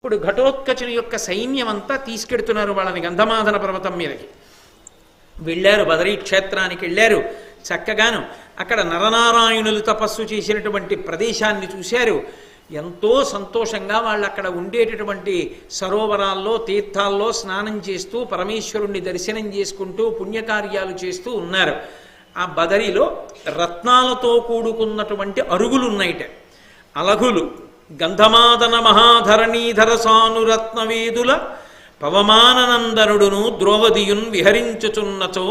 ఇప్పుడు ఘటోత్కచుని యొక్క సైన్యం అంతా తీసుకెడుతున్నారు వాళ్ళని గంధమాదన పర్వతం మీదకి. వెళ్ళారు, బదరీ క్షేత్రానికి వెళ్ళారు. చక్కగాను అక్కడ నరనారాయణులు తపస్సు చేసినటువంటి ప్రదేశాన్ని చూశారు. ఎంతో సంతోషంగా వాళ్ళు అక్కడ ఉండేటటువంటి సరోవరాల్లో తీర్థాల్లో స్నానం చేస్తూ పరమేశ్వరుణ్ణి దర్శనం చేసుకుంటూ పుణ్యకార్యాలు చేస్తూ ఉన్నారు. ఆ బదరిలో రత్నాలతో కూడుకున్నటువంటి అరుగులు ఉన్నాయిట, అలగులు. గంధమాదన మహాధరణీధర సానురత్నవేదుల పవమాననందనుడును ద్రౌపదియున్ విహరించుచున్నచో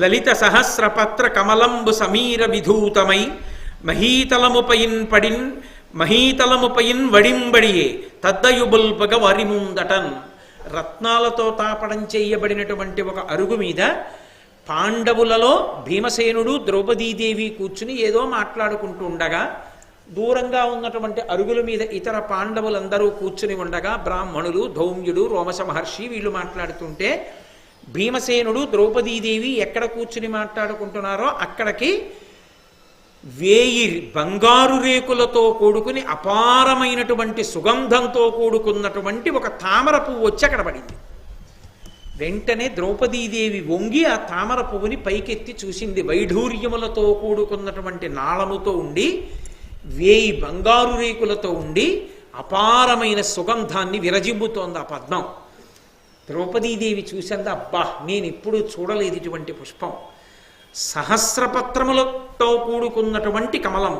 లలిత సహస్రపత్ర కమలంబు సమీర విధూతమై మహీతలముపైన్ వడింబడియే తద్దయుబుల్పగ వరిముందటన్. రత్నాలతో తాపడం చేయబడినటువంటి ఒక అరుగు మీద పాండవులలో భీమసేనుడు ద్రౌపదీదేవి కూర్చుని ఏదో మాట్లాడుకుంటూ ఉండగా, దూరంగా ఉన్నటువంటి అరుగుల మీద ఇతర పాండవులందరూ కూర్చుని ఉండగా బ్రాహ్మణులు, ధౌమ్యుడు, రోమశ మహర్షి వీళ్ళు మాట్లాడుతుంటే భీమసేనుడు ద్రౌపదీదేవి ఎక్కడ కూర్చుని మాట్లాడుకుంటున్నారో అక్కడికి 1000 బంగారు రేకులతో కూడుకుని అపారమైనటువంటి సుగంధంతో కూడుకున్నటువంటి ఒక తామర పువ్వు వచ్చి అక్కడ పడింది. వెంటనే ద్రౌపదీదేవి వంగి ఆ తామర పువ్వుని పైకెత్తి చూసింది. వైఢూర్యములతో కూడుకున్నటువంటి నాళముతో ఉండి 1000 బంగారు రేకులతో ఉండి అపారమైన సుగంధాన్ని విరజిమ్ముతోంది ఆ పద్మం. ద్రౌపదీదేవి చూసింది, అబ్బా నేను ఎప్పుడూ చూడలేదు ఇటువంటి పుష్పం. సహస్రపత్రములతో కూడుకున్నటువంటి కమలం.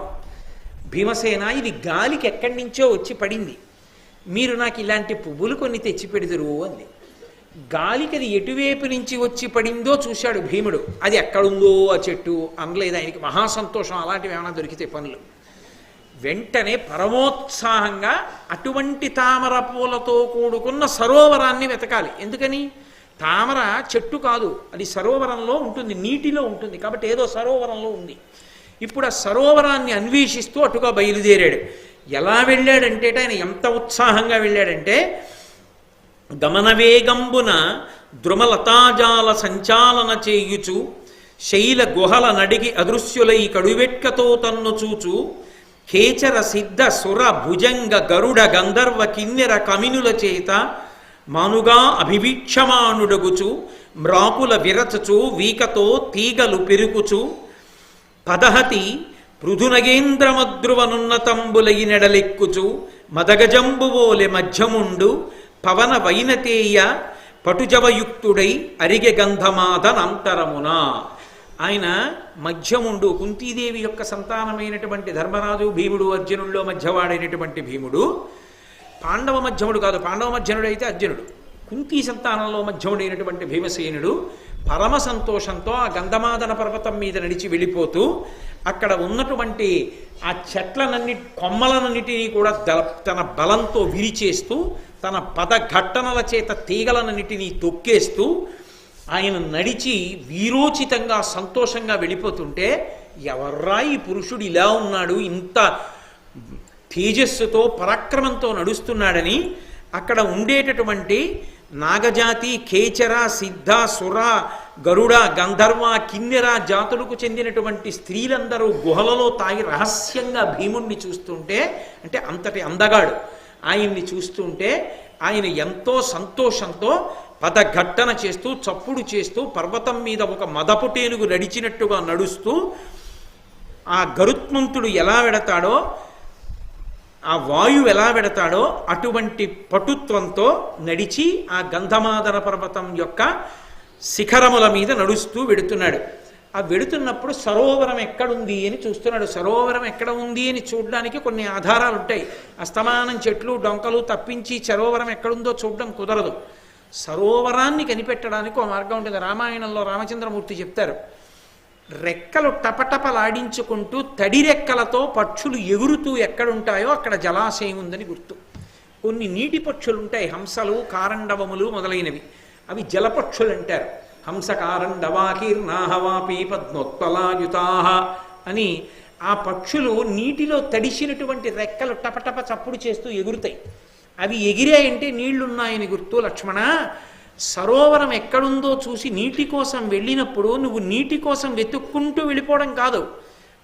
భీమసేన, ఇది గాలికి ఎక్కడి నుంచో వచ్చి పడింది, మీరు నాకు ఇలాంటి పువ్వులు కొన్ని తెచ్చి పెడుదురు అంది. గాలికి అది ఎటువైపు నుంచి వచ్చి పడిందో చూశాడు భీముడు. అది ఎక్కడుందో ఆ చెట్టు అనలేదు ఆయనకి. మహాసంతోషం అలాంటివి ఏమైనా దొరికితే పనులు. వెంటనే పరమోత్సాహంగా అటువంటి తామర పూలతో కూడుకున్న సరోవరాన్ని వెతకాలి. ఎందుకని? తామర చెట్టు కాదు, అది సరోవరంలో ఉంటుంది, నీటిలో ఉంటుంది. కాబట్టి ఏదో సరోవరంలో ఉంది. ఇప్పుడు ఆ సరోవరాన్ని అన్వేషిస్తూ అటుగా బయలుదేరాడు. ఎలా వెళ్ళాడంటే ఆయన ఎంత ఉత్సాహంగా వెళ్ళాడంటే, గమనవేగంబున ద్రుమలతాజాల సంచాలన చేయుచు శైల గుహల నడిగి అదృశ్యులై కడువెట్కతో తన్ను చూచు ఖేచర సిద్ధ సుర భుజంగ గరుడ గంధర్వ కిన్నెర కమినుల చేత మానుగా అభివీక్షమానుడగుచు మ్రాకుల విరచచు వీకతో తీగలు పెరుకుచు పదహతి పృథునగేంద్రమద్రువనున్నతంబులై నెడలెక్కుచు మదగజంబువోలె మధ్యముండు పవన వైనతేయ పటుజవయుక్తుడై అరిగె గంధమాదనంతరమున. ఆయన మధ్యముండు, కుంతీదేవి యొక్క సంతానమైనటువంటి ధర్మరాజు, భీముడు, అర్జునుల్లో మధ్యవాడైనటువంటి భీముడు. పాండవ మధ్యముడు కాదు, పాండవ మధ్యనుడు అయితే అర్జునుడు. కుంతీ సంతానంలో మధ్యముడైనటువంటి భీమసేనుడు పరమ సంతోషంతో ఆ గంధమాదన పర్వతం మీద నడిచి వెళ్ళిపోతూ అక్కడ ఉన్నటువంటి ఆ కొమ్మలన్నిటినీ కూడా తన బలంతో విరిచేస్తూ తన పదఘట్టనల చేత తీగలన్నిటినీ తొక్కేస్తూ ఆయన నడిచి వీరోచితంగా సంతోషంగా వెళ్ళిపోతుంటే, ఎవర్రా ఈ పురుషుడు ఇలా ఉన్నాడు, ఇంత తేజస్సుతో పరాక్రమంతో నడుస్తున్నాడని అక్కడ ఉండేటటువంటి నాగజాతి, ఖేచర, సిద్ధ, సుర, గరుడ, గంధర్వ, కిన్నెర జాతులకు చెందినటువంటి స్త్రీలందరూ గుహలలో తాగి రహస్యంగా భీముణ్ణి చూస్తుంటే, అంటే అంతటి అందగాడు ఆయన్ని చూస్తుంటే ఆయన ఎంతో సంతోషంతో పదఘట్టన చేస్తూ చప్పుడు చేస్తూ పర్వతం మీద ఒక మదపుటేనుగు నడిచినట్టుగా నడుస్తూ ఆ గరుత్మంతుడు ఎలా వెడతాడో, ఆ వాయువు ఎలా వెడతాడో అటువంటి పటుత్వంతో నడిచి ఆ గంధమాదన పర్వతం యొక్క శిఖరముల మీద నడుస్తూ వెడుతున్నాడు. ఆ వెడుతున్నప్పుడు సరోవరం ఎక్కడుంది అని చూస్తున్నాడు. సరోవరం ఎక్కడ ఉంది అని చూడడానికి కొన్ని ఆధారాలు ఉంటాయి. అస్తమానం చెట్లు డొంకలు తప్పించి సరోవరం ఎక్కడుందో చూడడం కుదరదు. సరోవరాన్ని కనిపెట్టడానికి ఒక మార్గం ఉంటుంది. రామాయణంలో రామచంద్రమూర్తి చెప్తారు, రెక్కలు టపటపలాడించుకుంటూ తడి రెక్కలతో పక్షులు ఎగురుతూ ఎక్కడుంటాయో అక్కడ జలాశయం ఉందని గుర్తు. కొన్ని నీటి పక్షులు ఉంటాయి, హంసలు, కారండవములు మొదలైనవి, అవి జలపక్షులు అంటారు. హంస కారండవాకీర్నాహవాపి పద్మోత్పలాయుతాహ అని ఆ పక్షులు నీటిలో తడిసినటువంటి రెక్కలు టపటప చప్పుడు చేస్తూ ఎగురుతాయి. అవి ఎగిరాయంటే నీళ్లున్నాయని గుర్తు. లక్ష్మణ, సరోవరం ఎక్కడుందో చూసి నీటి కోసం వెళ్ళినప్పుడు నువ్వు నీటి కోసం వెతుక్కుంటూ వెళ్ళిపోవడం కాదు,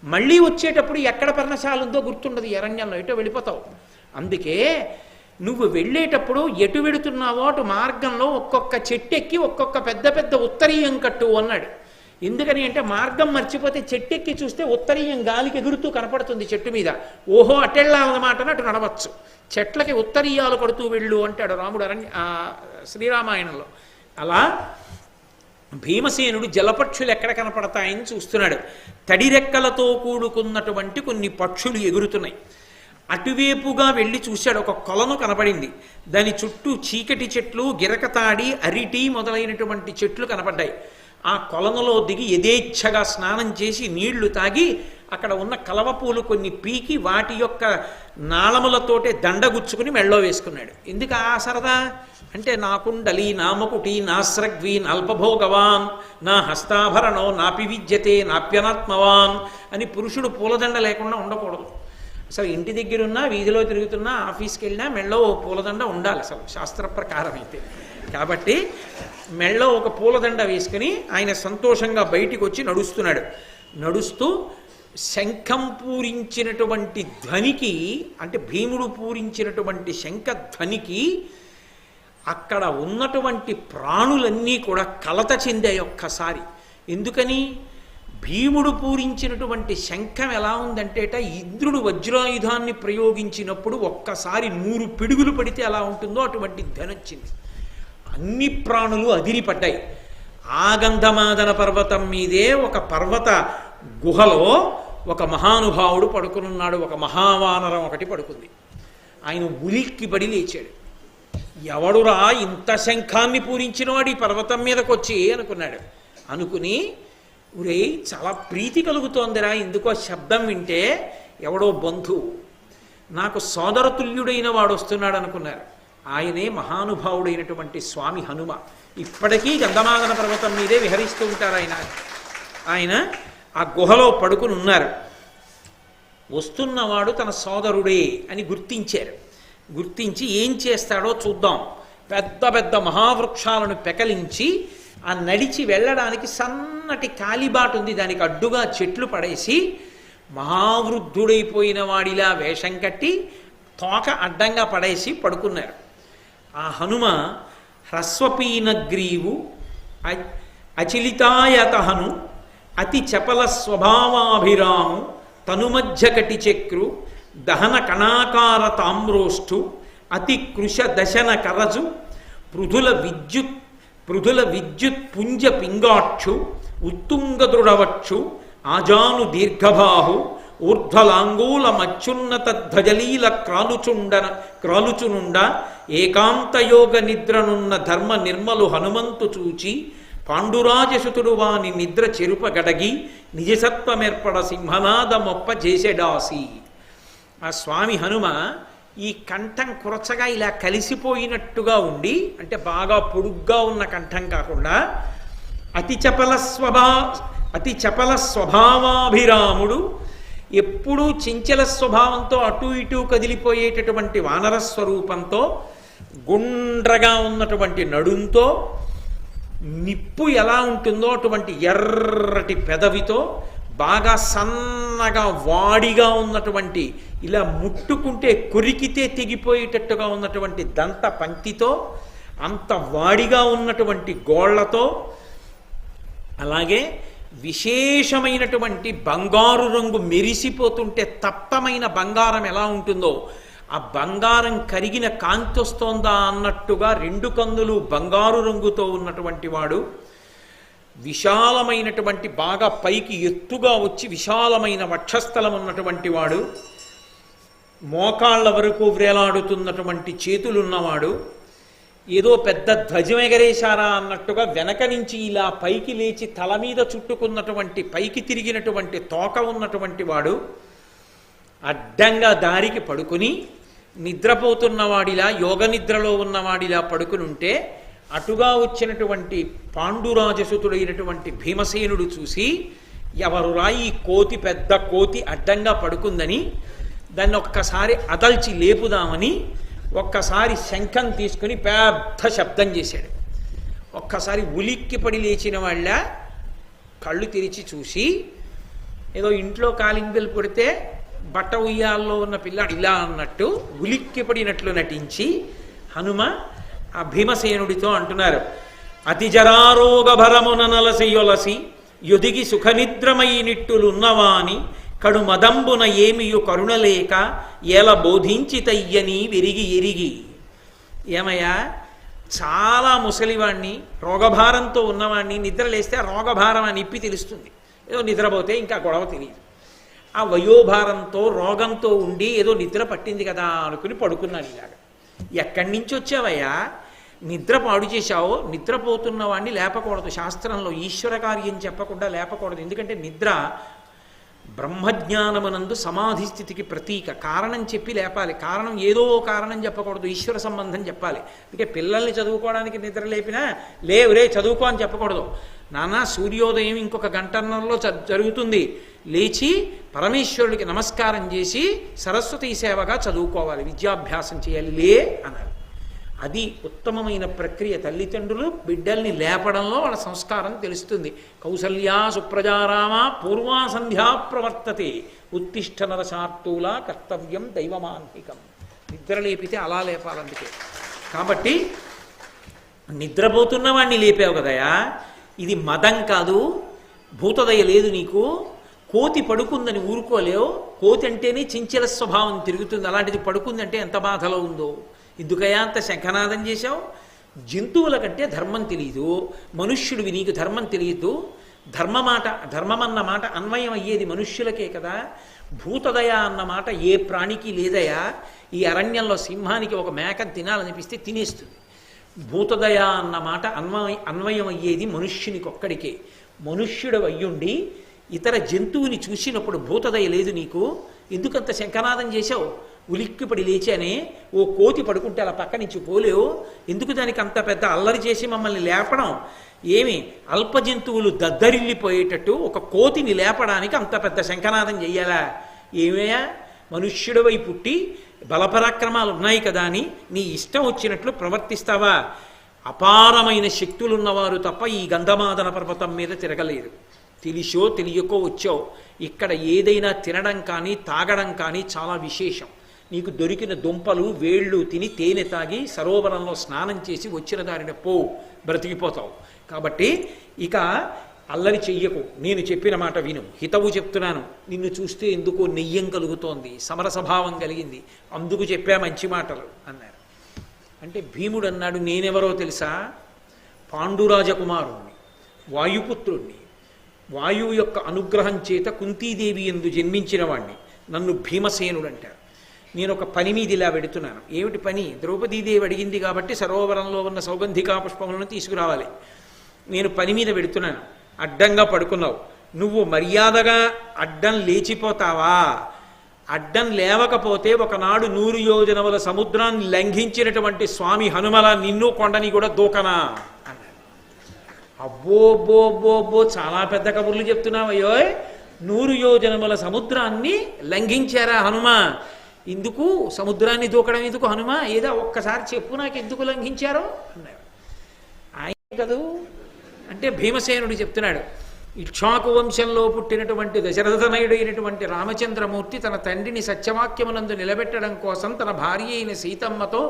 మళ్ళీ వచ్చేటప్పుడు ఎక్కడ పర్ణశాల ఉందో గుర్తుండదు, అరణ్యంలో ఎటో వెళ్ళిపోతావు. అందుకే నువ్వు వెళ్ళేటప్పుడు ఎటు వెడుతున్నావో అటు మార్గంలో ఒక్కొక్క చెట్టెక్కి ఒక్కొక్క పెద్ద పెద్ద ఉత్తరీయం కట్టు అన్నాడు. ఎందుకని అంటే మార్గం మర్చిపోతే చెట్టెక్కి చూస్తే ఉత్తరీయం గాలికి ఎగురుతూ కనపడుతుంది చెట్టు మీద. ఓహో అటెళ్ళాలన్నమాట అటు నడవచ్చు. చెట్లకి ఉత్తరీయాలు కడుతూ వెళ్ళు అంటాడు రాముడు శ్రీరామాయణంలో. అలా భీమసేనుడు జలపక్షులు ఎక్కడ కనపడతాయని చూస్తున్నాడు. తడిరెక్కలతో కూడుకున్నటువంటి కొన్ని పక్షులు ఎగురుతున్నాయి. అటువైపుగా వెళ్ళి చూశాడు. ఒక కొలను కనపడింది. దాని చుట్టూ చీకటి చెట్లు, గిరకతాడి, అరిటి మొదలైనటువంటి చెట్లు కనపడ్డాయి. ఆ కొలనులో దిగి యథేచ్ఛగా స్నానం చేసి నీళ్లు తాగి అక్కడ ఉన్న కలవపూలు కొన్ని పీకి వాటి యొక్క నాళములతోటే దండగుచ్చుకుని మెళ్ళో వేసుకున్నాడు. ఎందుకు ఆ సరదా అంటే నా కుండలి నామకుటి నాస్రగ్వి నాల్పభోగవాన్ నా హస్తాభరణో నాపి విద్యతే నాప్యనాత్మవాన్ అని పురుషుడు పూలదండ లేకుండా ఉండకూడదు. అసలు ఇంటి దగ్గరున్నా, వీధిలో తిరుగుతున్నా, ఆఫీస్కి వెళ్ళినా మెళ్ళో పూలదండ ఉండాలి అసలు శాస్త్ర ప్రకారం అయితే. కాబట్టి మెళ్ళో ఒక పూలదండ వేసుకుని ఆయన సంతోషంగా బయటికి వచ్చి నడుస్తున్నాడు. నడుస్తూ శంఖం పూరించినటువంటి ధ్వనికి, అంటే భీముడు పూరించినటువంటి శంఖ ధ్వనికి అక్కడ ఉన్నటువంటి ప్రాణులన్నీ కూడా కలత చెందాయి ఒక్కసారి. ఎందుకని? భీముడు పూరించినటువంటి శంఖం ఎలా ఉందంటేట, ఇంద్రుడు వజ్రాయుధాన్ని ప్రయోగించినప్పుడు ఒక్కసారి 100 పిడుగులు పడితే ఎలా ఉంటుందో అటువంటి ధ్వని వచ్చింది. అన్ని ప్రాణులు అదిరిపడ్డాయి. ఆగంధమాదన పర్వతం మీదే ఒక పర్వత గుహలో ఒక మహానుభావుడు పడుకునున్నాడు. ఒక మహావానరం ఒకటి పడుకుంది. ఆయన ఉలిక్కిపడి లేచాడు. ఎవడురా ఇంత శంఖాన్ని పూరించినవాడు ఈ పర్వతం మీదకి వచ్చి అనుకున్నాడు. అనుకుని ఒరే చాలా ప్రీతి కలుగుతోందిరా, ఎందుకో శబ్దం వింటే ఎవడో బంధువు, నాకు సోదరతుల్యుడైన వాడు వస్తున్నాడు అనుకున్నారు. ఆయనే మహానుభావుడైనటువంటి స్వామి హనుమ. ఇప్పటికీ గంధమాదన పర్వతం మీదే విహరిస్తూ ఉంటారు ఆయన. ఆయన ఆ గుహలో పడుకుని ఉన్నారు. వస్తున్నవాడు తన సోదరుడే అని గుర్తించారు. గుర్తించి ఏం చేస్తాడో చూద్దాం. పెద్ద పెద్ద మహావృక్షాలను పెకలించి ఆ నడిచి వెళ్ళడానికి సన్నటి కాలిబాటు ఉంది, దానికి అడ్డుగా చెట్లు పడేసి మహావృద్ధుడైపోయిన వాడిలా వేషం కట్టి తోక అడ్డంగా పడేసి పడుకున్నారు. ఆ హనుమ హ్రస్వపీనగ్రీవు అచిలితాయతహను అతి చపల స్వభావాభిరాము తనుమధ్య కటి చక్రు దహన కణాకార తామ్రోష్ఠు అతి కృష దశన కరజు పృథుల విద్యుత్ పుంజ పింగాక్షు ఉత్తుంగ దృఢవక్షు ఆజాను దీర్ఘబాహు ఊర్ధ్వలాంగూల మచ్చున్నత ధ్వజలీల క్రాలుచునుండ ఏకాంతయోగ నిద్రనున్న ధర్మ నిర్మలు హనుమంతు చూచి పాండురాజసుతుడు వాని నిద్ర చెరుప గడగి నిజసత్వమేర్పడ సింహనాద మొప్ప చేసెడాసి. ఆ స్వామి హనుమ ఈ కంఠం కురచగా ఇలా కలిసిపోయినట్టుగా ఉండి, అంటే బాగా పొడుగ్గా ఉన్న కంఠం కాకుండా అతి చపల స్వభావాభిరాముడు, ఎప్పుడూ చంచల స్వభావంతో అటు ఇటు కదిలిపోయేటటువంటి వానర స్వరూపంతో, గుండ్రగా ఉన్నటువంటి నడుంతో, నిప్పు ఎలా ఉంటుందో అటువంటి ఎర్రటి పెదవితో, బాగా సన్నగా వాడిగా ఉన్నటువంటి, ఇలా ముట్టుకుంటే కొరికితే తెగిపోయేటట్టుగా ఉన్నటువంటి దంత పంక్తితో, అంత వాడిగా ఉన్నటువంటి గోళ్లతో, అలాగే విశేషమైనటువంటి బంగారు రంగు మెరిసిపోతుంటే తప్పమైన బంగారం ఎలా ఉంటుందో ఆ బంగారం కరిగిన కాంతి వస్తోందా అన్నట్టుగా 2 కన్నులు బంగారు రంగుతో ఉన్నటువంటి వాడు, విశాలమైనటువంటి బాగా పైకి ఎత్తుగా వచ్చి విశాలమైన వక్షస్థలం ఉన్నటువంటి వాడు, మోకాళ్ళ వరకు వ్రేలాడుతున్నటువంటి చేతులున్నవాడు, ఏదో పెద్ద ధ్వజం ఎగరేశారా అన్నట్టుగా వెనక నుంచి ఇలా పైకి లేచి తల మీద చుట్టుకున్నటువంటి పైకి తిరిగినటువంటి తోక ఉన్నటువంటి వాడు, అడ్డంగా దారికి పడుకుని నిద్రపోతున్నవాడిలా, యోగ నిద్రలో ఉన్నవాడిలా పడుకుని ఉంటే, అటుగా వచ్చినటువంటి పాండురాజసుతుడైనటువంటి భీమసేనుడు చూసి, ఎవరురా ఈ కోతి, పెద్ద కోతి అడ్డంగా పడుకుందని దాన్ని ఒక్కసారి అదల్చి లేపుదామని ఒక్కసారి శంఖం తీసుకుని పెద్ద శబ్దం చేశాడు. ఒక్కసారి ఉలిక్కిపడి లేచిన వాళ్ళ కళ్ళు తెరిచి చూసి, ఏదో ఇంట్లో కాలింగలు పడితే బట్ట ఉయ్యాల్లో ఉన్న పిల్లాడు ఇలా అన్నట్టు ఉలిక్కిపడినట్లు నటించి హనుమ ఆ భీమసేనుడితో అంటున్నారు, అతిజరారోగభరమున నలసియొలసి యొదిగి సుఖనిద్రమై నిట్టులున్నవాని కడు మదంబున ఏమియు కరుణలేక ఏల బోధించి తయ్యని విరిగి ఎరిగి. ఏమయ్యా, చాలా ముసలివాణ్ణి, రోగభారంతో ఉన్నవాణ్ణి నిద్రలేస్తే ఆ రోగభారం అని ఇప్పి తెలుస్తుంది. ఏదో నిద్రపోతే ఇంకా గొడవ తెలియదు. ఆ వయోభారంతో రోగంతో ఉండి ఏదో నిద్ర పట్టింది కదా అనుకుని పడుకున్నాడు. ఇలాగా ఎక్కడి నుంచి వచ్చావయ్యా, నిద్ర పాడు చేశావు. నిద్రపోతున్న వాడిని లేపకూడదు. శాస్త్రంలో ఈశ్వర కార్యం చెప్పకుండా లేపకూడదు. ఎందుకంటే నిద్ర బ్రహ్మజ్ఞానమునందు సమాధి స్థితికి ప్రతీక. కారణం చెప్పి లేపాలి. కారణం ఏదో కారణం చెప్పకూడదు, ఈశ్వర సంబంధం చెప్పాలి. అందుకే పిల్లల్ని చదువుకోవడానికి నిద్ర లేపినా లేవురే చదువుకో అని చెప్పకూడదు. నాన్న సూర్యోదయం ఇంకొక గంటన్నరలో జరుగుతుంది, లేచి పరమేశ్వరుడికి నమస్కారం చేసి సరస్వతీ సేవగా చదువుకోవాలి, విద్యాభ్యాసం చేయాలి లే అన్నారు. అది ఉత్తమమైన ప్రక్రియ. తల్లిదండ్రులు బిడ్డల్ని లేపడంలో వాళ్ళ సంస్కారం తెలుస్తుంది. కౌసల్యా సుప్రజారామ పూర్వా సంధ్యా ప్రవర్తతే ఉత్తిష్ట నరశార్తూల కర్తవ్యం దైవమాన్హికం. నిద్ర లేపితే అలా లేపాలి. అందుకే కాబట్టి నిద్రపోతున్న వాడిని లేపావు కదయా, ఇది మదం కాదు, భూతదయ లేదు నీకు. కోతి పడుకుందని ఊరుకోలేవు. కోతి అంటేనే చించల స్వభావం తిరుగుతుంది. అలాంటిది పడుకుందంటే ఎంత బాధలో ఉందో. ఎందుకయా అంత శంఖనాదం చేశావు? జంతువుల కంటే ధర్మం తెలియదు, మనుష్యుడివి నీకు ధర్మం తెలియదు. ధర్మం అన్న మాట అన్వయం అయ్యేది మనుష్యులకే కదా. భూతదయ అన్న మాట ఏ ప్రాణికి లేదయా. ఈ అరణ్యంలో సింహానికి ఒక మేకను తినాలనిపిస్తే తినేస్తుంది. భూతదయ అన్న మాట అన్వయం అయ్యేది మనుష్యునికి ఒక్కడికే. మనుష్యుడు అయ్యుండి ఇతర జంతువుని చూసినప్పుడు భూతదయ లేదు నీకు. ఎందుకంత శంఖనాదం చేశావు? ఉలిక్కిపడి లేచానే, ఓ కోతి పడుకుంటే అలా పక్క నుంచి పోలేవు. ఎందుకు దానికి అంత పెద్ద అల్లరి చేసి మమ్మల్ని లేపడం? ఏమి అల్ప జంతువులు దద్దరిల్లిపోయేటట్టు ఒక కోతిని లేపడానికి అంత పెద్ద శంఖనాదం చెయ్యాలా? ఏమయ్యా, మనుష్యుడివై పుట్టి బలపరాక్రమాలు ఉన్నాయి కదా అని నీ ఇష్టం వచ్చినట్లు ప్రవర్తిస్తావా? అపారమైన శక్తులున్నవారు తప్ప ఈ గంధమాదన పర్వతం మీద తిరగలేరు. తెలిసో తెలియకో వచ్చావు. ఇక్కడ ఏదైనా తినడం కానీ తాగడం కానీ చాలా విశేషం. నీకు దొరికిన దుంపలు వేళ్ళు తిని తేనె తాగి సరోవరంలో స్నానం చేసి వచ్చిన దారిన బ్రతికిపోతావు. కాబట్టి ఇక అల్లరి చెయ్యకు, నేను చెప్పిన మాట విను, హితవు చెప్తున్నాను. నిన్ను చూస్తే ఎందుకో నెయ్యం కలుగుతోంది, సమరసభావం కలిగింది, అందుకు చెప్పా మంచి మాటలు అన్నారు. అంటే భీముడు అన్నాడు, నేనెవరో తెలుసా? పాండురాజకుమారుణ్ణి, వాయుపుత్రుణ్ణి, వాయువు యొక్క అనుగ్రహం చేత కుంతీదేవి యందు జన్మించిన వాణ్ణి. నన్ను భీమసేనుడు అంటారు. నేను ఒక పని మీద ఇలా పెడుతున్నాను. ఏమిటి పని? ద్రౌపదీదేవి అడిగింది కాబట్టి సరోవరంలో ఉన్న సౌగంధికా పుష్పములను తీసుకురావాలి. నేను పని మీద పెడుతున్నాను. అడ్డంగా పడుకున్నావు. నువ్వు మర్యాదగా అడ్డం లేచిపోతావా? అడ్డం లేవకపోతే ఒకనాడు 100 యోజనముల సముద్రాన్ని లంఘించినటువంటి స్వామి హనుమల నిన్ను కొండని కూడా దూకనా అన్నాడు. అబ్బో చాలా పెద్ద కబుర్లు చెప్తున్నావయ్యో. 100 యోజనముల సముద్రాన్ని లంఘించారా హనుమ? ఎందుకు సముద్రాన్ని దూకడం ఎందుకు హనుమ? ఏదో ఒక్కసారి చెప్పు, నాకు ఎందుకు లంఘించారో అన్నారు. ఆయన కదూ అంటే భీమసేనుడు చెప్తున్నాడు. ఇక్ష్వాకు వంశంలో పుట్టినటువంటి దశరథనయుడు అయినటువంటి రామచంద్రమూర్తి తన తండ్రిని సత్యవాక్యమునందు నిలబెట్టడం కోసం తన భార్య అయిన సీతమ్మతో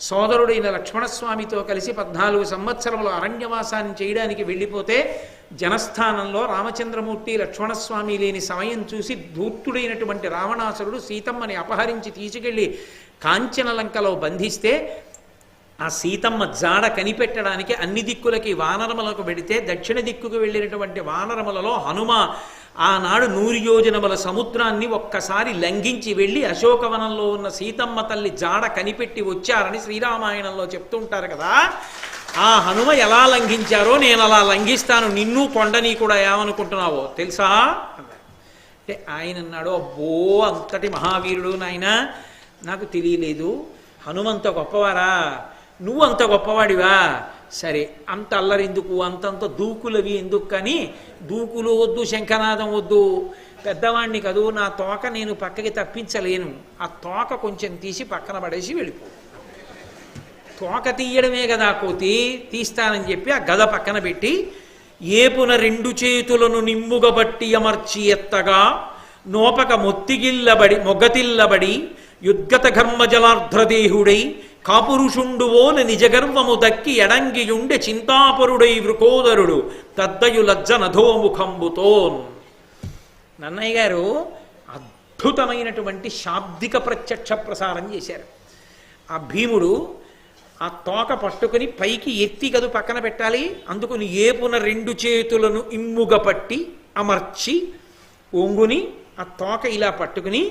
సోదరుడైన లక్ష్మణస్వామితో కలిసి 14 సంవత్సరములు అరణ్యవాసాన్ని చేయడానికి వెళ్ళిపోతే జనస్థానంలో రామచంద్రమూర్తి లక్ష్మణస్వామి లేని సమయం చూసి ధూర్తుడైనటువంటి రావణాసురుడు సీతమ్మని అపహరించి తీసుకెళ్లి కాంచనలంకలో బంధిస్తే ఆ సీతమ్మ జాడ కనిపెట్టడానికి అన్ని దిక్కులకి వానరములకు వెడితే దక్షిణ దిక్కుకు వెళ్ళినటువంటి వానరములలో హనుమ ఆనాడు 100 యోజనముల సముద్రాన్ని ఒక్కసారి లంఘించి వెళ్ళి అశోకవనంలో ఉన్న సీతమ్మ తల్లి జాడ కనిపెట్టి వచ్చారని శ్రీరామాయణంలో చెప్తుంటారు కదా. ఆ హనుమ ఎలా లంఘించారో నేను అలా లంఘిస్తాను, నిన్ను కొండని కూడా ఏమనుకుంటున్నావో తెలుసా అంటే ఆయన అన్నాడు, అబ్బో అంతటి మహావీరుడు నాయన, నాకు తెలియలేదు. హనుమంత గొప్పవారా? నువ్వు అంత గొప్పవాడివా? సరే, అంత అల్లరెందుకు, అంతంత దూకులవి ఎందుకు? కానీ దూకులు వద్దు, శంఖనాదం వద్దు, పెద్దవాణ్ణి కదూ, నా తోక నేను పక్కకి తప్పించలేను, ఆ తోక కొంచెం తీసి పక్కన పడేసి వెళ్ళిపో. తోక తీయడమే కదా కోతి, తీస్తానని చెప్పి ఆ గద పక్కన పెట్టి ఏపున 2 చేతులను నిమ్ముగబట్టి అమర్చి ఎత్తగా నోపక మొగ్గతిల్లబడి యుద్గత ఘర్మజలార్ధ్రదేహుడై కాపురుషుండువోన నిజగర్వము దక్కి ఎడంగియుండె చింతాపరుడై వృకోదరుడు తద్దయు లజ్జ నధోముఖంబుతోన్. నన్నయ్య గారు అద్భుతమైనటువంటి శాబ్దిక ప్రత్యక్ష ప్రసారం చేశారు. ఆ భీముడు ఆ తోక పట్టుకుని పైకి ఎత్తి గదు పక్కన పెట్టాలి, అందుకుని ఏపున 2 చేతులను ఇమ్ముగా పట్టి అమర్చి ఒంగుని ఆ తోక ఇలా పట్టుకుని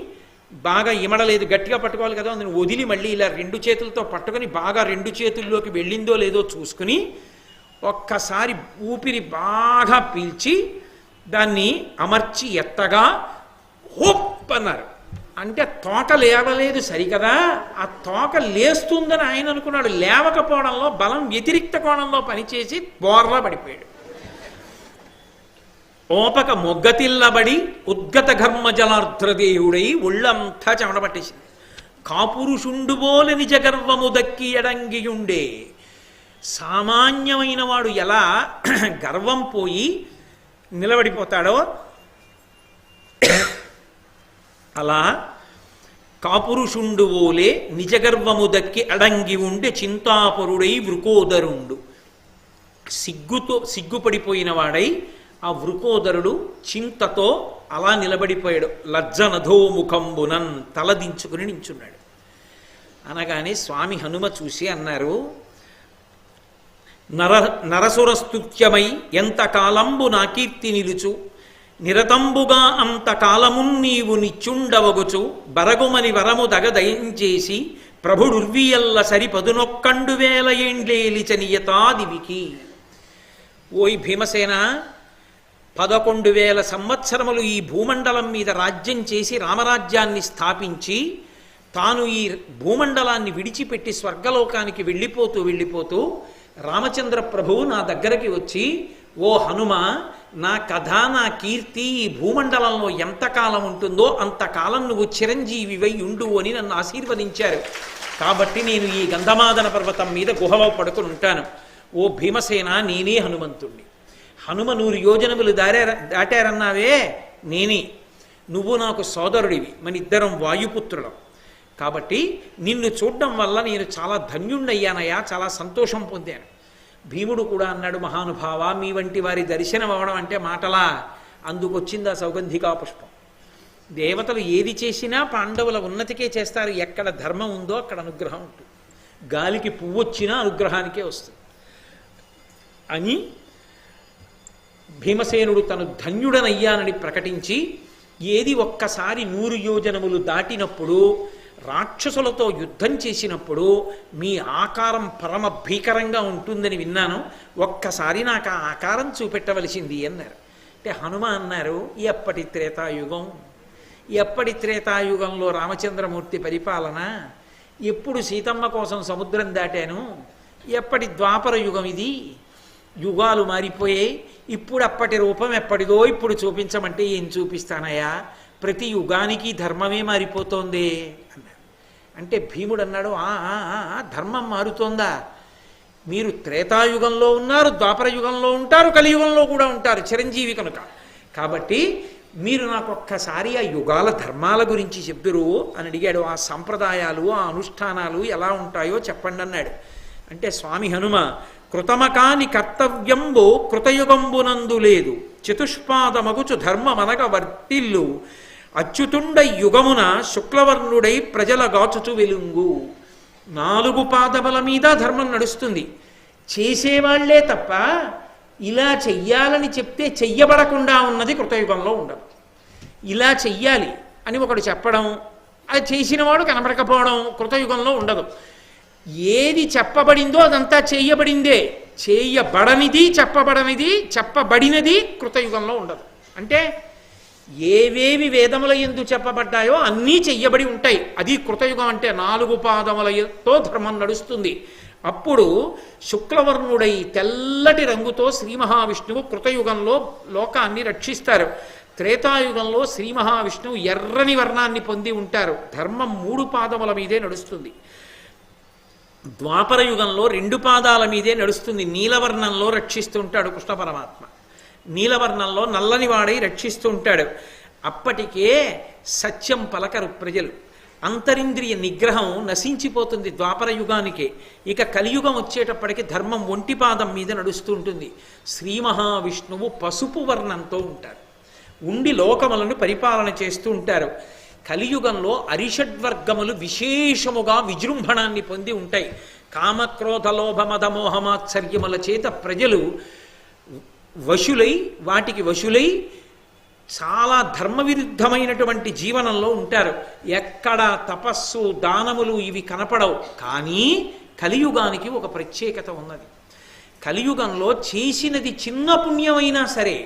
బాగా ఇమడలేదు, గట్టిగా పట్టుకోవాలి కదా, అందుని వదిలి మళ్ళీ ఇలా 2 చేతులతో పట్టుకుని బాగా 2 చేతుల్లోకి వెళ్ళిందో లేదో చూసుకుని ఒక్కసారి ఊపిరి బాగా పీల్చి దాన్ని అమర్చి ఎత్తగా హోప్ అన్నారు. అంటే తోక లేవలేదు సరికదా, ఆ తోక లేస్తుందని ఆయన అనుకున్నాడు. లేవకపోవడంలో బలం వ్యతిరిక్త కోణంలో పనిచేసి బోర్లా పడిపోయాడు. ఓపక మొగ్గతిల్లబడి ఉద్గత ఘర్మజలార్ధ్రదేవుడై ఒళ్ళంతా చెమట పట్టేసింది. కాపురుషుండుబోల నిజ గర్వము దక్కి ఎడంగియుండే. సామాన్యమైన వాడు ఎలా గర్వం పోయి నిలబడిపోతాడో అలా కాపురుషుండువోలే నిజగర్వము దక్కి అడంగి ఉండే చింతాపరుడై వృకోదరుండు. సిగ్గుపడిపోయిన వాడై ఆ వృకోదరుడు చింతతో అలా నిలబడిపోయాడు. లజ్జనధోముఖంబునన్ తలదించుకుని నించున్నాడు. అనగానే స్వామి హనుమ చూసి అన్నారు, నరసురస్తుత్యమై ఎంతకాలంబు నా కీర్తి నిలుచు, నిరతంబుగా అంతకాలమున్ నీవు నిచ్చుండవగుచు, బరగుమని వరము దగదయించేసి ప్రభుడుర్వియల్ల సరి 11,000 ఏండ్లేలిచనియతాదివికి. ఓయ్ భీమసేన, 11,000 సంవత్సరములు ఈ భూమండలం మీద రాజ్యం చేసి రామరాజ్యాన్ని స్థాపించి తాను ఈ భూమండలాన్ని విడిచిపెట్టి స్వర్గలోకానికి వెళ్ళిపోతూ రామచంద్ర ప్రభువు నా దగ్గరికి వచ్చి, ఓ హనుమ, నా కథ నా కీర్తి ఈ భూమండలంలో ఎంతకాలం ఉంటుందో అంతకాలం నువ్వు చిరంజీవివై ఉండు అని నన్ను ఆశీర్వదించారు. కాబట్టి నేను ఈ గంధమాదన పర్వతం మీద గుహలో పడుకుని ఉంటాను. ఓ భీమసేన, నేనే హనుమంతుణ్ణి. హనుమ 100 యోజనములు దాటారన్నావే, నేనే. నువ్వు నాకు సోదరుడివి, మన ఇద్దరం వాయుపుత్రులం. కాబట్టి నిన్ను చూడడం వల్ల నేను చాలా ధన్యుణ్ణయ్యానయ్యా, చాలా సంతోషం పొందాను. భీముడు కూడా అన్నాడు, మహానుభావ, మీ వంటి వారి దర్శనం అవ్వడం అంటే మాటలా? అందుకొచ్చింది ఆ సౌగంధికా పుష్పం. దేవతలు ఏది చేసినా పాండవుల ఉన్నతికే చేస్తారు. ఎక్కడ ధర్మం ఉందో అక్కడ అనుగ్రహం ఉంటుంది. గాలికి పువ్వు వచ్చినా అనుగ్రహానికే వస్తుంది అని భీమసేనుడు తను ధన్యుడనయ్యానని ప్రకటించి, ఏది ఒక్కసారి 100 యోజనములు దాటినప్పుడు రాక్షసులతో యుద్ధం చేసినప్పుడు మీ ఆకారం పరమ భీకరంగా ఉంటుందని విన్నాను, ఒక్కసారి నాకు ఆ ఆకారం చూపెట్టవలసింది అన్నారు. అంటే హనుమ అన్నారు, ఎప్పటి త్రేతాయుగంలో రామచంద్రమూర్తి పరిపాలన, ఎప్పుడు సీతమ్మ కోసం సముద్రం దాటాను, ఎప్పటి ద్వాపర యుగం ఇది, యుగాలు మారిపోయాయి, ఇప్పుడు అప్పటి రూపం ఎప్పటిదో ఇప్పుడు చూపించమంటే ఏం చూపిస్తానయ్యా, ప్రతి యుగానికి ధర్మమే మారిపోతోంది అన్నాడు. అంటే భీముడు అన్నాడు, ధర్మం మారుతోందా? మీరు త్రేతాయుగంలో ఉన్నారు, ద్వాపర యుగంలో ఉంటారు, కలియుగంలో కూడా ఉంటారు, చిరంజీవి కనుక. కాబట్టి మీరు నాకు ఒక్కసారి ఆ యుగాల ధర్మాల గురించి చెప్తురు అని అడిగాడు. ఆ సంప్రదాయాలు, ఆ అనుష్ఠానాలు ఎలా ఉంటాయో చెప్పండి అన్నాడు. అంటే స్వామి హనుమ, కృతమకాని కర్తవ్యంబు కృతయుగంబునందు లేదు, చతుష్పాదమగుచు ధర్మమనగ వర్తిల్లు, అచ్యుతుండ యుగమున శుక్లవర్ణుడై ప్రజల గాచుచు వెలుంగు. 4 పాదముల మీద ధర్మం నడుస్తుంది. చేసేవాళ్లే తప్ప ఇలా చెయ్యాలని చెప్తే చెయ్యబడకుండా ఉన్నది కృతయుగంలో ఉండదు. ఇలా చెయ్యాలి అని ఒకడు చెప్పడం, అది చేసినవాడు కనబడకపోవడం కృతయుగంలో ఉండదు. ఏది చెప్పబడిందో అదంతా చేయబడిందే. చేయబడనిది, చెప్పబడినది కృతయుగంలో ఉండదు. అంటే ఏవేవి వేదముల యందు చెప్పబడ్డాయో అన్నీ చెయ్యబడి ఉంటాయి. అది కృతయుగం. అంటే 4 పాదములతో ధర్మం నడుస్తుంది. అప్పుడు శుక్లవర్ణుడై తెల్లటి రంగుతో శ్రీ మహావిష్ణువు కృతయుగంలో లోకాన్ని రక్షిస్తారు. త్రేతాయుగంలో శ్రీ మహావిష్ణువు ఎర్రని వర్ణాన్ని పొంది ఉంటారు. ధర్మం 3 పాదముల మీదే నడుస్తుంది. ద్వాపర యుగంలో 2 పాదాల మీదే నడుస్తుంది. నీలవర్ణంలో రక్షిస్తూ ఉంటాడు కృష్ణ పరమాత్మ. నీలవర్ణంలో నల్లని వాడై రక్షిస్తూ ఉంటాడు. అప్పటికే సత్యం పలకరు ప్రజలు. అంతరింద్రియ నిగ్రహం నశించిపోతుంది ద్వాపర యుగానికే. ఇక కలియుగం వచ్చేటప్పటికి ధర్మం ఒంటిపాదం మీద నడుస్తూ ఉంటుంది. శ్రీ మహావిష్ణువు పసుపు వర్ణంతో ఉంటారు, ఉండి లోకములను పరిపాలన చేస్తూ ఉంటారు. కలియుగంలో అరిషడ్వర్గములు విశేషముగా విజృంభణాన్ని పొంది ఉంటాయి. కామక్రోధ లోభ మద మోహమాత్సర్యముల చేత ప్రజలు వశులై, వాటికి వశులై చాలా ధర్మవిరుద్ధమైనటువంటి జీవనంలో ఉంటారు. ఎక్కడ తపస్సు దానములు ఇవి కనపడవు. కానీ కలియుగానికి ఒక ప్రత్యేకత ఉన్నది. కలియుగంలో చేసినది చిన్న పుణ్యమైనా సరే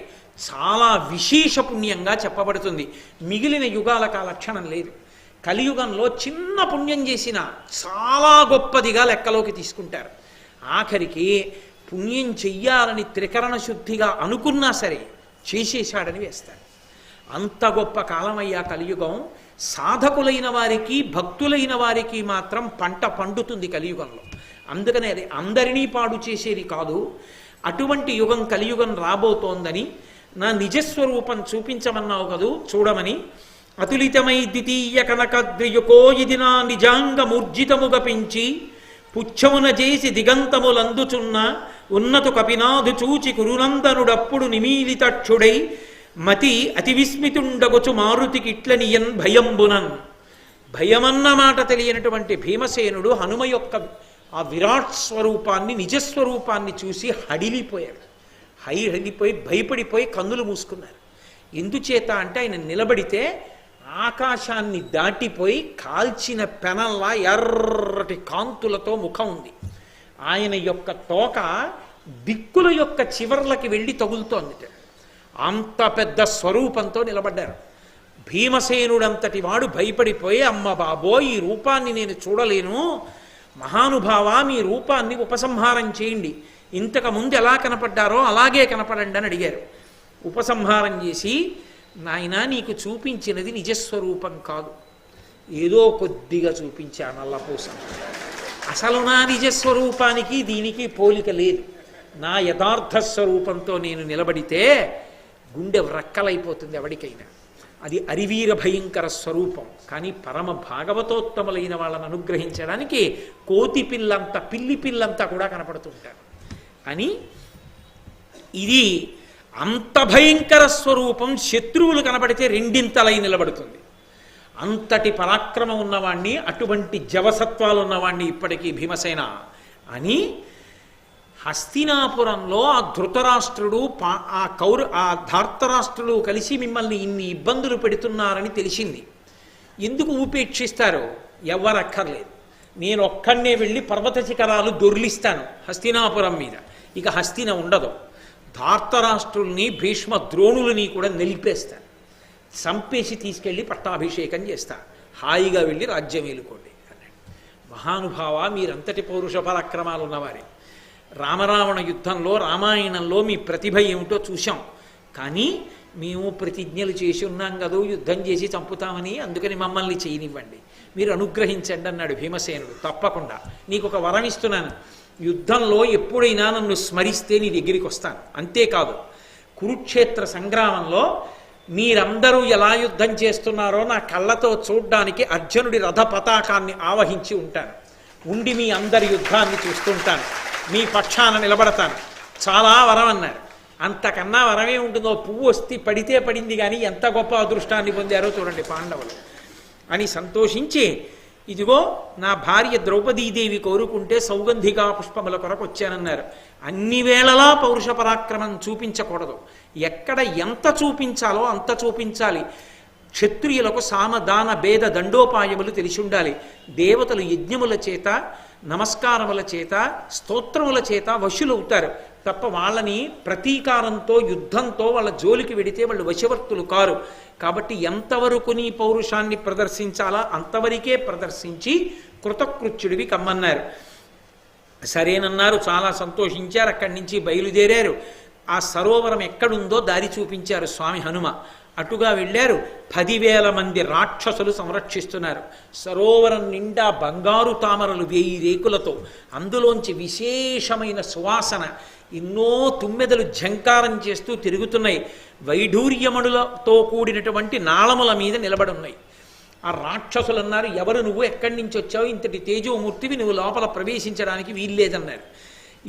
చాలా విశేష పుణ్యంగా చెప్పబడుతుంది. మిగిలిన యుగాలకు ఆ లక్షణం లేదు. కలియుగంలో చిన్న పుణ్యం చేసినా చాలా గొప్పదిగా లెక్కలోకి తీసుకుంటారు. ఆఖరికి పుణ్యం చెయ్యాలని త్రికరణ శుద్ధిగా అనుకున్నా సరే చేసేశాడని వేస్తారు. అంత గొప్ప కాలమయ్యా కలియుగం. సాధకులైన వారికి భక్తులైన వారికి మాత్రం పంట పండుతుంది కలియుగంలో. అందుకనే అది అందరినీ పాడు చేసేది కాదు. అటువంటి యుగం కలియుగం రాబోతోందని, నా నిజస్వరూపం చూపించమన్నావు కదూ చూడమని, అతులితమై ద్వితీయ కనకద్రియుకో ఇది నా నిజాంగమూర్జితముగ పెంచి పుచ్చమున చేసి దిగంతములందుచున్న ఉన్నతు కపినాథు చూచి కురునందనుడప్పుడు నిమీలితక్షుడై మతి అతి విస్మితుండగొచు మారుతికిట్లనియన్ భయంబునన్. భయమన్న మాట తెలియనటువంటి భీమసేనుడు హనుమ యొక్క ఆ విరాట్ స్వరూపాన్ని, నిజస్వరూపాన్ని చూసి హడిలిపోయాడు. హడిలిపోయి భయపడిపోయి కన్నులు మూసుకున్నారు. ఎందుచేత అంటే ఆయన నిలబడితే ఆకాశాన్ని దాటిపోయి కాల్చిన పెనల్లా ఎర్రటి కాంతులతో ముఖం ఉంది. ఆయన యొక్క తోక దిక్కుల యొక్క చివర్లకి వెళ్ళి తగులుతోంది. అంత పెద్ద స్వరూపంతో నిలబడ్డారు. భీమసేనుడంతటి వాడు భయపడిపోయి, అమ్మ బాబో ఈ రూపాన్ని నేను చూడలేను, మహానుభావ మీ రూపాన్ని ఉపసంహారం చేయండి, ఇంతకుముందు ఎలా కనపడ్డారో అలాగే కనపడండి అని అడిగారు. ఉపసంహారం చేసి, నాయనా నీకు చూపించినది నిజస్వరూపం కాదు, ఏదో కొద్దిగా చూపించా నల్లపూస, అసలు నా నిజస్వరూపానికి దీనికి పోలిక లేదు. నా యథార్థ స్వరూపంతో నేను నిలబడితే గుండె వ్రక్కలైపోతుంది ఎవరికైనా. అది అరివీర భయంకర స్వరూపం. కానీ పరమ భాగవతోత్తములైన వాళ్ళని అనుగ్రహించడానికి కోతి పిల్లంత, పిల్లి పిల్లంతా కూడా కనపడుతుంటారు అని. ఇది అంత భయంకర స్వరూపం శత్రువులు కనపడితే రెండింతలై నిలబడుతుంది. అంతటి పరాక్రమం ఉన్నవాణ్ణి, అటువంటి జవసత్వాలు ఉన్నవాణ్ణి ఇప్పటికీ భీమసేన అని. హస్తినాపురంలో ఆ ధృతరాష్ట్రుడు ఆ ధార్తరాష్ట్రుడు కలిసి మిమ్మల్ని ఇన్ని ఇబ్బందులు పెడుతున్నారని తెలిసింది. ఎందుకు ఉపేక్షిస్తారో ఎవ్వరక్కర్లేదు, నేను ఒక్కడే వెళ్ళి పర్వత శిఖరాలు దొర్లిస్తాను హస్తినాపురం మీద. ఇక హస్తిన ఉండదు. ధార్తరాష్ట్రుల్ని, భీష్మ ద్రోణులని కూడా నిలిపేస్తాను, చంపేసి తీసుకెళ్ళి పట్టాభిషేకం చేస్తా, హాయిగా వెళ్ళి రాజ్యం ఏలుకోండి అన్నాడు. మహానుభావ, మీరంతటి పౌరుష పరాక్రమాలు ఉన్నవారే. రామరావణ యుద్ధంలో, రామాయణంలో మీ ప్రతిభ ఏమిటో చూశాం. కానీ మేము ప్రతిజ్ఞలు చేసి ఉన్నాం కదా యుద్ధం చేసి చంపుతామని, అందుకని మమ్మల్ని చేయనివ్వండి, మీరు అనుగ్రహించండి అన్నాడు భీమసేనుడు. తప్పకుండా నీకు ఒక వరం ఇస్తున్నాను, యుద్ధంలో ఎప్పుడైనా నన్ను స్మరిస్తే నీ దగ్గరికి వస్తాను. అంతేకాదు, కురుక్షేత్ర సంగ్రామంలో మీరందరూ ఎలా యుద్ధం చేస్తున్నారో నా కళ్ళతో చూడ్డానికి అర్జునుడి రథ పతాకాన్ని ఆవహించి ఉంటాను, ఉండి మీ అందరి యుద్ధాన్ని చూస్తుంటాను, మీ పక్షాన నిలబడతాను. చాలా వరం అన్నారు. అంతకన్నా వరమే ఉంటుందో, పువ్వు వస్తే పడితే పడింది కానీ ఎంత గొప్ప అదృష్టాన్ని పొందారో చూడండి పాండవులు అని సంతోషించి, ఇదిగో నా భార్య ద్రౌపదీదేవి కోరుకుంటే సౌగంధికా పుష్పముల కొరకు వచ్చానన్నారు. అన్ని వేళలా పౌరుష పరాక్రమం చూపించకూడదు, ఎక్కడ ఎంత చూపించాలో అంత చూపించాలి. క్షత్రియులకు సామదాన భేద దండోపాయములు తెలిసి ఉండాలి. దేవతలు యజ్ఞముల చేత, నమస్కారముల చేత, స్తోత్రముల చేత వశులవుతారు తప్ప వాళ్ళని ప్రతీకారంతో, యుద్ధంతో వాళ్ళ జోలికి వెడితే వాళ్ళు వశవర్తులు కారు. కాబట్టి ఎంతవరకు నీ పౌరుషాన్ని ప్రదర్శించాలా అంతవరకే ప్రదర్శించి కృతకృత్యుడివి కమ్మన్నారు. సరేనన్నారు, చాలా సంతోషించారు. అక్కడి నుంచి బయలుదేరారు. ఆ సరోవరం ఎక్కడుందో దారి చూపించారు స్వామి హనుమ. అటుగా వెళ్ళారు. 10,000 మంది రాక్షసులు సంరక్షిస్తున్నారు. సరోవరం నిండా బంగారు తామరలు 1000 రేకులతో, అందులోంచి విశేషమైన సువాసన, ఎన్నో తుమ్మెదలు ఝంకారం చేస్తూ తిరుగుతున్నాయి. వైఢూర్యమణులతో కూడినటువంటి నాళముల మీద నిలబడున్నాయి. ఆ రాక్షసులు అన్నారు, ఎవరు నువ్వు, ఎక్కడి నుంచి వచ్చావు, ఇంతటి తేజోమూర్తివి, నువ్వు లోపల ప్రవేశించడానికి వీల్లేదన్నారు.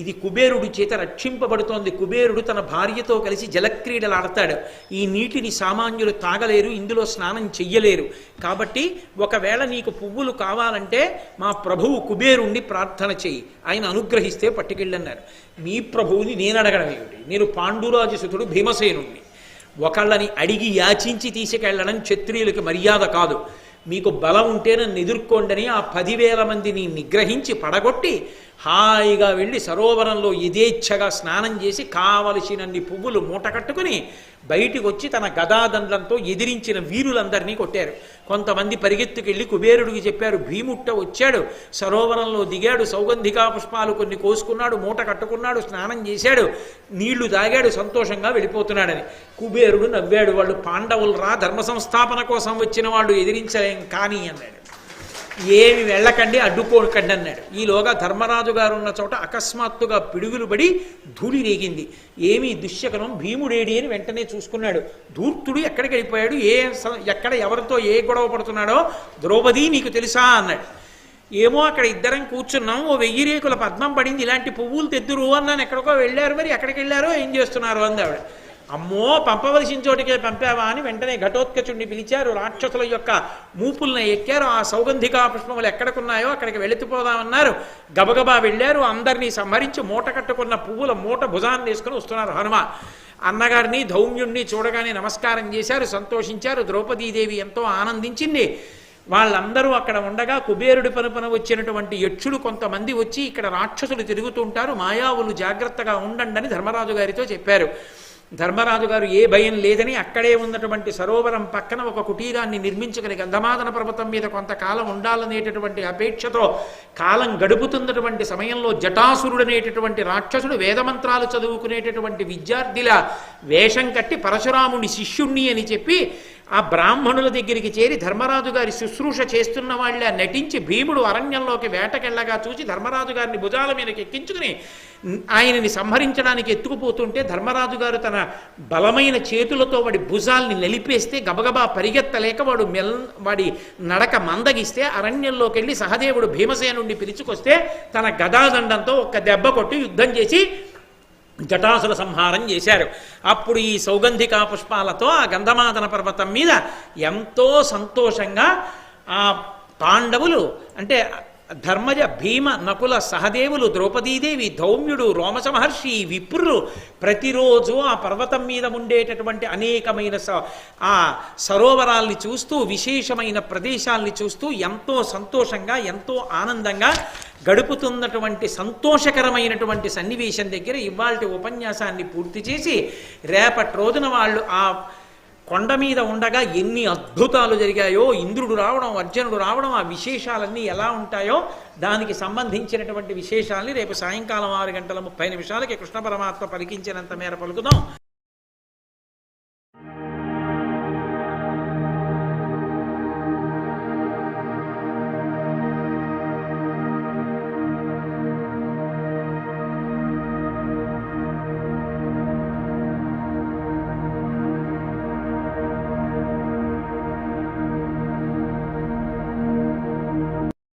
ఇది కుబేరుడి చేత రక్షింపబడుతోంది. కుబేరుడు తన భార్యతో కలిసి జలక్రీడలు ఆడతాడు. ఈ నీటిని సామాన్యులు తాగలేరు, ఇందులో స్నానం చెయ్యలేరు. కాబట్టి ఒకవేళ నీకు పువ్వులు కావాలంటే మా ప్రభువు కుబేరుణ్ణి ప్రార్థన చెయ్యి, ఆయన అనుగ్రహిస్తే పట్టుకెళ్ళన్నారు. మీ ప్రభువుని నేను అడగడం ఏమిటి, నేను పాండురాజసుతుడు భీమసేనుణ్ణి. ఒకళ్ళని అడిగి యాచించి తీసుకెళ్లడం క్షత్రియులకి మర్యాద కాదు. మీకు బలం ఉంటే నన్ను ఎదుర్కోండని ఆ 10,000 మందిని నిగ్రహించి పడగొట్టి హాయిగా వెళ్ళి సరోవరంలో యథేచ్ఛగా స్నానం చేసి కావలసినన్ని పువ్వులు మూట కట్టుకుని బయటికి వచ్చి తన గదాదండంతో ఎదిరించిన వీరులందరినీ కొట్టారు. కొంతమంది పరిగెత్తుకెళ్ళి కుబేరుడికి చెప్పారు, భీముట్ట వచ్చాడు, సరోవరంలో దిగాడు, సౌగంధికా పుష్పాలు కొన్ని కోసుకున్నాడు, మూట కట్టుకున్నాడు, స్నానం చేశాడు, నీళ్లు తాగాడు, సంతోషంగా వెళ్ళిపోతున్నాడని. కుబేరుడు నవ్వాడు, వాళ్ళు పాండవులు రా, ధర్మ సంస్థాపన కోసం వచ్చిన వాళ్ళు ఎదిరించలేం కానీ అన్నాడు. ఏమి వెళ్ళకండి, అడ్డుకోకండి అన్నాడు. ఈలోగా ధర్మరాజు గారు ఉన్న చోట అకస్మాత్తుగా పిడుగులు పడి ధూళి రేగింది. ఏమీ దుశ్శకనం, భీముడేడి అని వెంటనే చూసుకున్నాడు. ధూర్తుడు ఎక్కడికి వెళ్ళిపోయాడు, ఎక్కడ ఎవరితో ఏ గొడవ పడుతున్నాడో, ద్రౌపది నీకు తెలుసా అన్నాడు. ఏమో అక్కడ ఇద్దరం కూర్చున్నాం, ఓ 1000 రేకుల పద్మం పడింది, ఇలాంటి పువ్వులు తెద్దురు అన్నాను, ఎక్కడికో వెళ్ళారు, మరి ఎక్కడికి వెళ్ళారో ఏం చేస్తున్నారు అంది ఆవిడ. అమ్మో పంపవలసిన చోటికే పంపావా అని వెంటనే ఘటోత్కచుడిని పిలిచారు. రాక్షసుల యొక్క మూపుల్ని ఎక్కారు. ఆ సౌగంధికా పుష్పములు ఎక్కడికున్నాయో అక్కడికి వెళితిపోదామన్నారు. గబగబా వెళ్ళారు. అందరినీ సంహరించి మూట కట్టుకున్న పువ్వుల మూట భుజాన్ని వేసుకుని వస్తున్నారు హనుమ. అన్నగారిని ధౌమ్యుణ్ణి చూడగానే నమస్కారం చేశారు, సంతోషించారు. ద్రౌపదీదేవి ఎంతో ఆనందించింది. వాళ్ళందరూ అక్కడ ఉండగా కుబేరుడి పనుపన వచ్చినటువంటి యక్షులు కొంతమంది వచ్చి, ఇక్కడ రాక్షసులు తిరుగుతుంటారు, మాయావులు జాగ్రత్తగా ఉండండి అని ధర్మరాజు గారితో చెప్పారు. ధర్మరాజు గారు ఏ భయం లేదని అక్కడే ఉన్నటువంటి సరోవరం పక్కన ఒక కుటీరాన్ని నిర్మించుకుని గంధమాదన పర్వతం మీద కొంతకాలం ఉండాలనేటటువంటి అపేక్షతో కాలం గడుపుతున్నటువంటి సమయంలో జటాసురుడనేటటువంటి రాక్షసుడు వేదమంత్రాలు చదువుకునేటటువంటి విద్యార్థిలా వేషం కట్టి పరశురాముని శిష్యుణ్ణి అని చెప్పి ఆ బ్రాహ్మణుల దగ్గరికి చేరి ధర్మరాజు గారి శుశ్రూష చేస్తున్న వాళ్ళ నటించి భీముడు అరణ్యంలోకి వేటకెళ్ళగా చూసి ధర్మరాజు గారిని భుజాల మీదకి ఎక్కించుకుని ఆయనని సంహరించడానికి ఎత్తుకుపోతుంటే ధర్మరాజు గారు తన బలమైన చేతులతో వాడి భుజాల్ని నలిపేస్తే గబగబా పరిగెత్తలేక వాడి నడక మందగిస్తే అరణ్యంలోకి వెళ్ళి సహదేవుడు భీమసేనుండి పిలుచుకొస్తే తన గదాదండంతో ఒక్క దెబ్బ కొట్టి యుద్ధం చేసి జటాసుర సంహారం చేశారు. అప్పుడు ఈ సౌగంధికా పుష్పాలతో ఆ గంధమాదన పర్వతం మీద ఎంతో సంతోషంగా ఆ పాండవులు అంటే ధర్మజ, భీమ, నకుల, సహదేవులు, ద్రౌపదీదేవి, ధౌమ్యుడు, రోమస మహర్షి, విప్రులు ప్రతిరోజు ఆ పర్వతం మీద ఉండేటటువంటి అనేకమైన ఆ సరోవరాల్ని చూస్తూ విశేషమైన ప్రదేశాల్ని చూస్తూ ఎంతో సంతోషంగా ఎంతో ఆనందంగా గడుపుతున్నటువంటి సంతోషకరమైనటువంటి సన్నివేశం దగ్గర ఇవాల్టి ఉపన్యాసాన్ని పూర్తి చేసి రేపటి రోజున వాళ్ళు ఆ కొండ మీద ఉండగా ఎన్ని అద్భుతాలు జరిగాయో, ఇంద్రుడు రావడం, అర్జునుడు రావడం, ఆ విశేషాలన్నీ ఎలా ఉంటాయో దానికి సంబంధించినటువంటి విశేషాలని రేపు సాయంకాలం 6 గంటల 30 నిమిషాలకి కృష్ణ పరమాత్మ పలికించినంత మేర పలుకుదాం.